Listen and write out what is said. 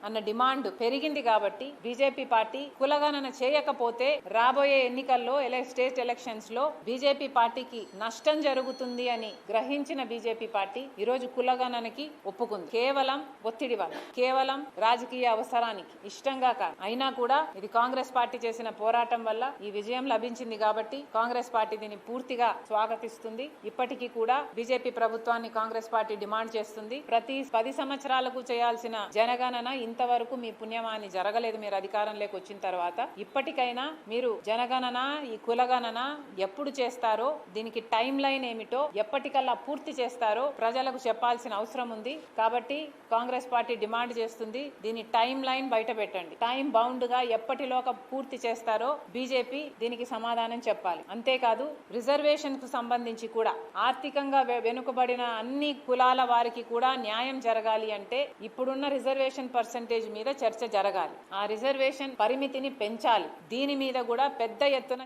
అన్న డిమాండ్ పెరిగింది కాబట్టి బీజేపీ పార్టీ కులగణన చేయకపోతే రాబోయే ఎన్నికల్లో స్టేట్ ఎలక్షన్స్ లో బీజేపీ పార్టీకి నష్టం జరుగుతుంది అని గ్రహించిన బీజేపీ పార్టీ ఈ రోజు కులగణనకి ఒప్పుకుంది. కేవలం ఒత్తిడి వల్ల, కేవలం రాజకీయ అవసరానికి, ఇష్టంగా కాదు. అయినా కూడా ఇది కాంగ్రెస్ పార్టీ చేసిన పోరాటం వల్ల ఈ విజయం లభించింది కాబట్టి కాంగ్రెస్ పార్టీ దీన్ని పూర్తిగా స్వాగతిస్తుంది. ఇప్పటికీ కూడా బీజేపీ ప్రభుత్వాన్ని కాంగ్రెస్ పార్టీ డిమాండ్ చేస్తుంది. ప్రతి 10 సంవత్సరాలకు చేయాల్సిన జనగణన ఇంతవరకు మీ పుణ్యమాని జరగలేదు. మీరు అధికారంలోకి వచ్చిన తర్వాత ఇప్పటికైనా మీరు జనగణన, ఈ కులగణన ఎప్పుడు చేస్తారో, దీనికి టైం లైన్ ఏమిటో, ఎప్పటికల్లా పూర్తి చేస్తారో ప్రజలకు చెప్పాల్సిన అవసరం ఉంది. కాబట్టి కాంగ్రెస్ పార్టీ డిమాండ్ చేస్తుంది, దీని టైం లైన్ బయట పెట్టండి. టైం బౌండ్ గా ఎప్పటిలోగా పూర్తి చేస్తారో బీజేపీ దీనికి సమాధానం చెప్పాలి. అంతేకాదు రిజర్వేషన్ కు సంబంధించి కూడా ఆర్థికంగా వెనుకబడిన అన్ని కులాల వారికి కూడా న్యాయం జరగాలి అంటే ఇప్పుడున్న రిజర్వేషన్ పర్సెంటేజ్ మీద చర్చ జరగాలి. ఆ రిజర్వేషన్ పరిమితిని పెంచాలి. దీని మీద కూడా పెద్ద ఎత్తున